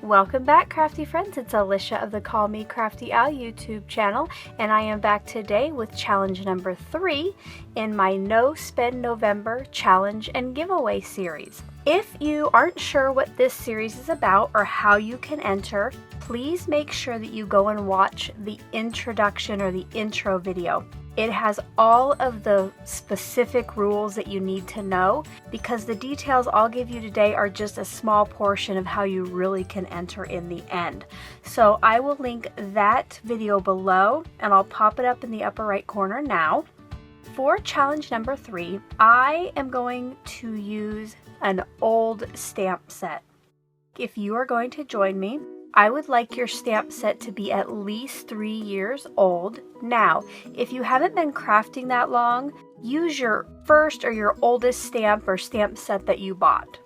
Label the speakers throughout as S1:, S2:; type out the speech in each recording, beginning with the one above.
S1: Welcome back, Crafty friends. It's Alicia of the Call Me Crafty Al YouTube channel, and I am back today with challenge number 3 in my No Spend November challenge and giveaway series. If you aren't sure what this series is about or how you can enter, please make sure that you go and watch the introduction or the intro video. It has all of the specific rules that you need to know, because the details I'll give you today are just a small portion of how you really can enter in the end. So I will link that video below and I'll pop it up in the upper right corner now. For challenge number 3, I am going to use an old stamp set. If you are going to join me, I would like your stamp set to be at least 3 years old. Now, if you haven't been crafting that long, use your first or your oldest stamp or stamp set that you bought.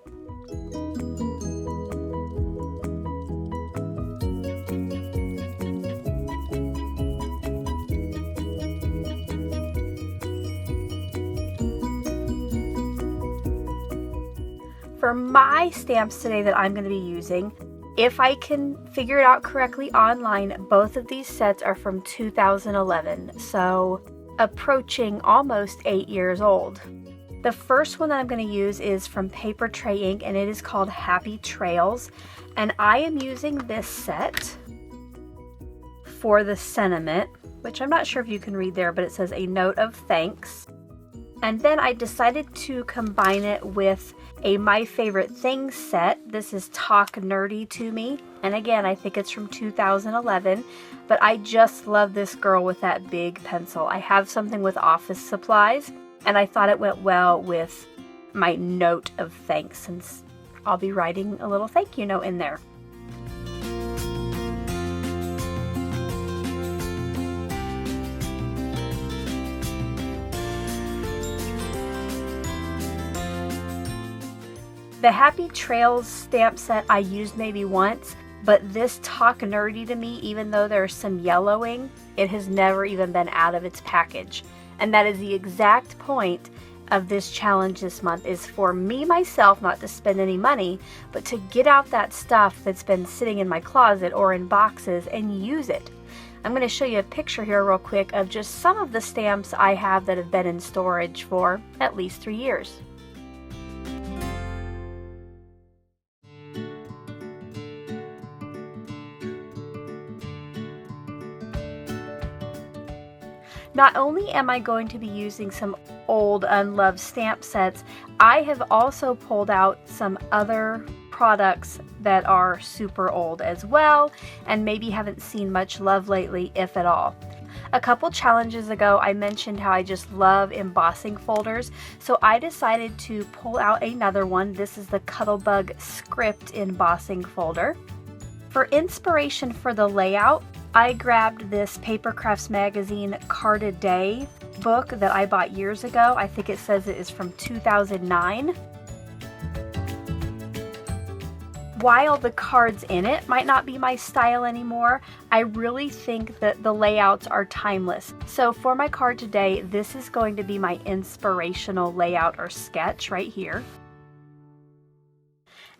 S1: For my stamps today that I'm going to be using, if I can figure it out correctly online, both of these sets are from 2011, so approaching almost 8 years old. The first one that I'm going to use is from Papertrey Ink, and it is called Happy Trails, and I am using this set for the sentiment, which I'm not sure if you can read there, but it says a note of thanks. And then I decided to combine it with a My Favorite Things set. This is Talk Nerdy to Me. And again, I think it's from 2011, but I just love this girl with that big pencil. I have something with office supplies, and I thought it went well with my note of thanks, since I'll be writing a little thank you note in there. The Happy Trails stamp set I used maybe once, but this Talk Nerdy to Me, even though there's some yellowing, it has never even been out of its package. And that is the exact point of this challenge this month, is for me myself not to spend any money, but to get out that stuff that's been sitting in my closet or in boxes and use it. I'm going to show you a picture here real quick of just some of the stamps I have that have been in storage for at least 3 years. Not only am I going to be using some old unloved stamp sets, I have also pulled out some other products that are super old as well, and maybe haven't seen much love lately, if at all. A couple challenges ago, I mentioned how I just love embossing folders, so I decided to pull out another one. This is the Cuttlebug Script embossing folder. For inspiration for the layout, I grabbed this Paper Crafts Magazine Card a Day book that I bought years ago. I think it says it is from 2009. While the cards in it might not be my style anymore, I really think that the layouts are timeless. So for my card today, this is going to be my inspirational layout or sketch right here.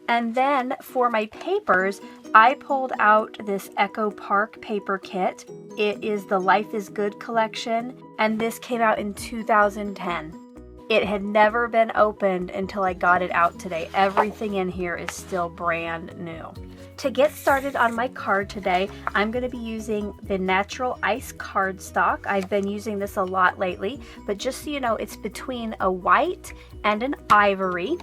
S1: And then for my papers, I pulled out this Echo Park paper kit. It is the Life is Good collection, and this came out in 2010. It had never been opened until I got it out today. Everything in here is still brand new. To get started on my card today, I'm going to be using the Natural Ice cardstock. I've been using this a lot lately, but just so you know, it's between a white and an ivory.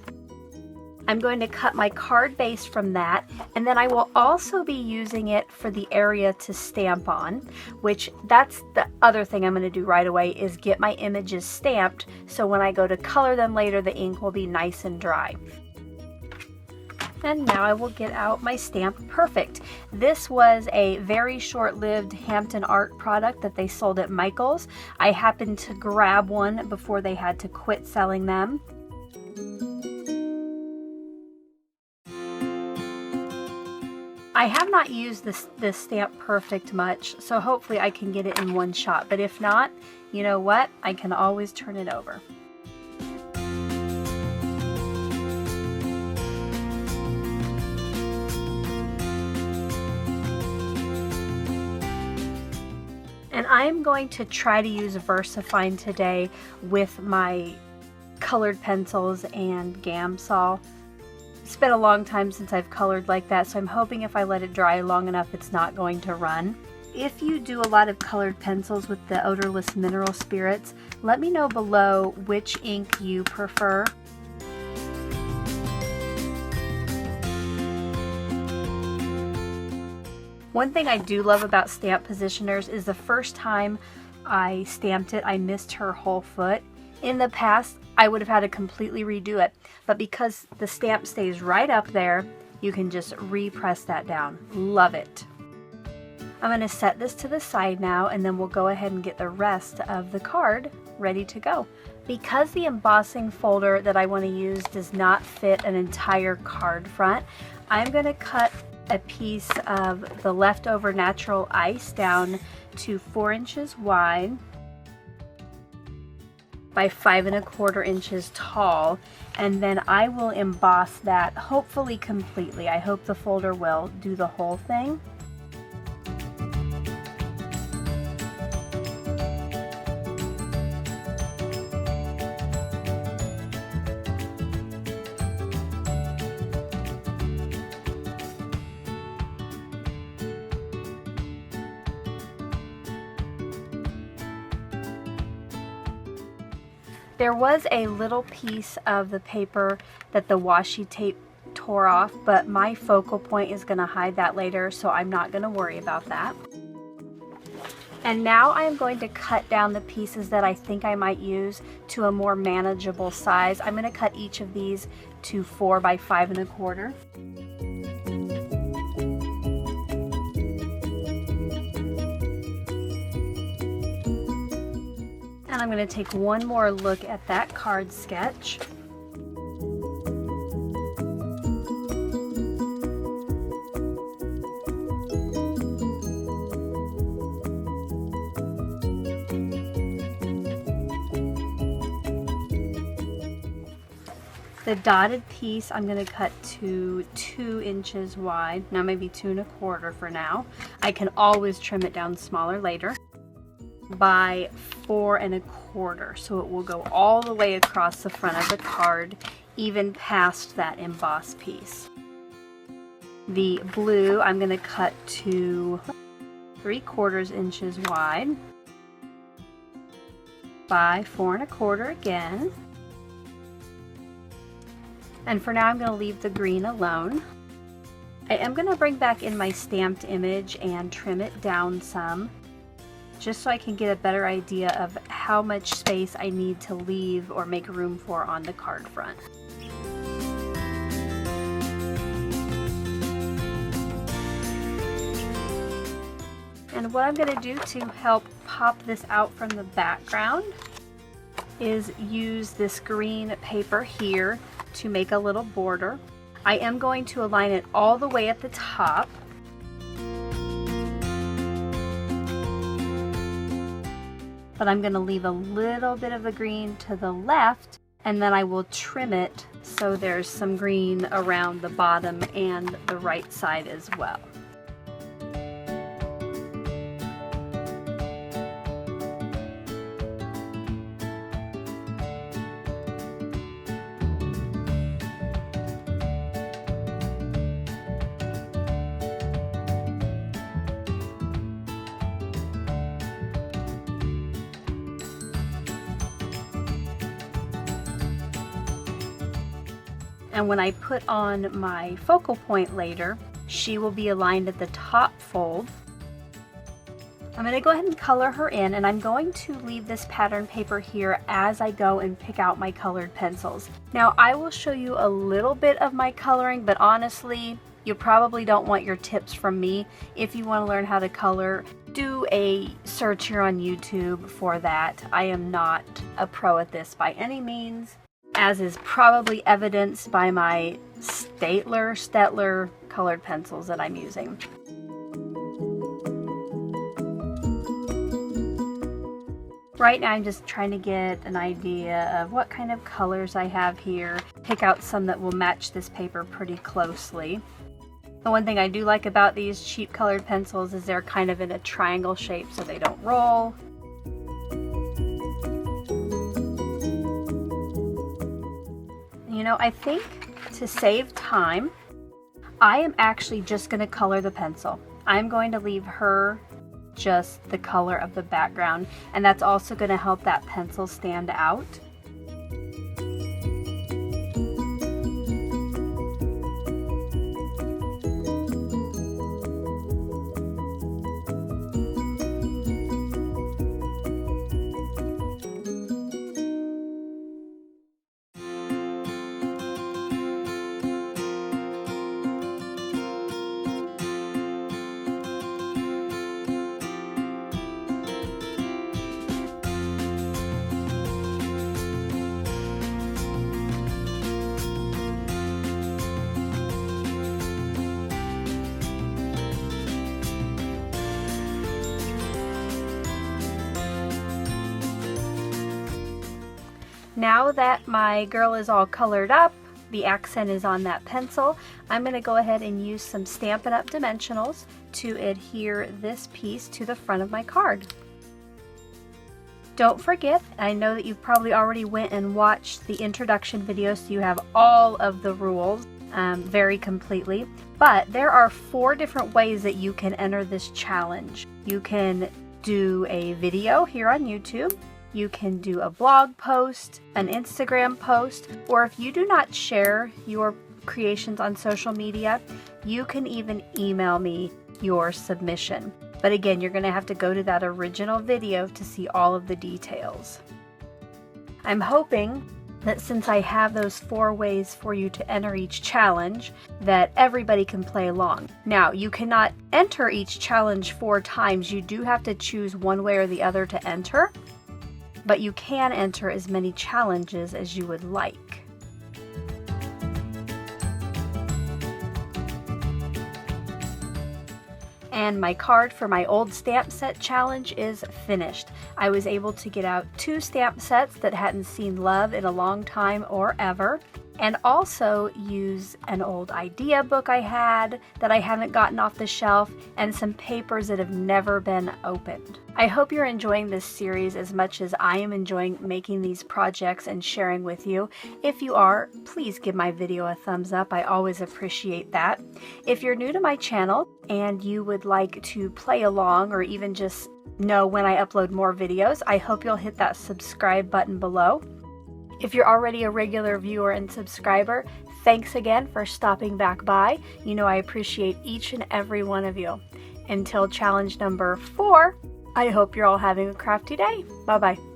S1: I'm going to cut my card base from that, and then I will also be using it for the area to stamp on, which that's the other thing I'm going to do right away, is get my images stamped, so when I go to color them later, the ink will be nice and dry. And now I will get out my stamp. Perfect. This was a very short-lived Hampton Art product that they sold at Michael's. I happened to grab one before they had to quit selling them. I have not used this Stamp Perfect much, so hopefully I can get it in one shot. But if not, you know what? I can always turn it over. And I'm going to try to use VersaFine today with my colored pencils and Gamsol. It's been a long time since I've colored like that, so I'm hoping if I let it dry long enough it's not going to run. If you do a lot of colored pencils with the odorless mineral spirits, let me know below which ink you prefer. One thing I do love about stamp positioners is the first time I stamped it, I missed her whole foot. In the past, I would have had to completely redo it, but because the stamp stays right up there, you can just repress that down. Love it. I'm going to set this to the side now, and then we'll go ahead and get the rest of the card ready to go. Because the embossing folder that I want to use does not fit an entire card front, I'm going to cut a piece of the leftover natural ice down to 4 inches wide by 5 1/4 inches tall, and then I will emboss that hopefully completely. I hope the folder will do the whole thing. There was a little piece of the paper that the washi tape tore off, but my focal point is going to hide that later, so I'm not going to worry about that. And now I'm going to cut down the pieces that I think I might use to a more manageable size. I'm going to cut each of these to 4 by 5 1/4. And I'm going to take one more look at that card sketch. The dotted piece I'm going to cut to 2 inches wide, now maybe 2 1/4 for now. I can always trim it down smaller later. By 4 1/4, so it will go all the way across the front of the card, even past that emboss piece. The blue I'm going to cut to 3/4 inches wide by 4 1/4 again. And for now I'm going to leave the green alone. I am going to bring back in my stamped image and trim it down some, just so I can get a better idea of how much space I need to leave or make room for on the card front. And what I'm going to do to help pop this out from the background is use this green paper here to make a little border. I am going to align it all the way at the top. But I'm going to leave a little bit of the green to the left, and then I will trim it so there's some green around the bottom and the right side as well. And when I put on my focal point later, she will be aligned at the top fold. I'm going to go ahead and color her in, and I'm going to leave this pattern paper here as I go and pick out my colored pencils. Now I will show you a little bit of my coloring, but honestly, you probably don't want your tips from me. If you want to learn how to color, do a search here on YouTube for that. I am not a pro at this by any means, as is probably evidenced by my Staedtler colored pencils that I'm using. Right now I'm just trying to get an idea of what kind of colors I have here, pick out some that will match this paper pretty closely. The one thing I do like about these cheap colored pencils is they're kind of in a triangle shape so they don't roll. You know, I think to save time, I am actually just going to color the pencil. I'm going to leave her just the color of the background, and that's also going to help that pencil stand out. Now that my girl is all colored up, the accent is on that pencil, I'm going to go ahead and use some Stampin' Up! Dimensionals to adhere this piece to the front of my card. Don't forget, I know that you've probably already went and watched the introduction video, so you have all of the rules very completely, but there are 4 different ways that you can enter this challenge. You can do a video here on YouTube. You can do a blog post, an Instagram post, or if you do not share your creations on social media, you can even email me your submission. But again, you're going to have to go to that original video to see all of the details. I'm hoping that since I have those 4 ways for you to enter each challenge, that everybody can play along. Now, you cannot enter each challenge 4 times. You do have to choose one way or the other to enter. But you can enter as many challenges as you would like. And my card for my old stamp set challenge is finished. I was able to get out 2 stamp sets that hadn't seen love in a long time or ever, and also use an old idea book I had that I haven't gotten off the shelf, and some papers that have never been opened. I hope you're enjoying this series as much as I am enjoying making these projects and sharing with you. If you are, please give my video a thumbs up. I always appreciate that. If you're new to my channel and you would like to play along or even just know when I upload more videos, I hope you'll hit that subscribe button below. If you're already a regular viewer and subscriber, thanks again for stopping back by. You know I appreciate each and every one of you. Until challenge number 4, I hope you're all having a crafty day. Bye-bye.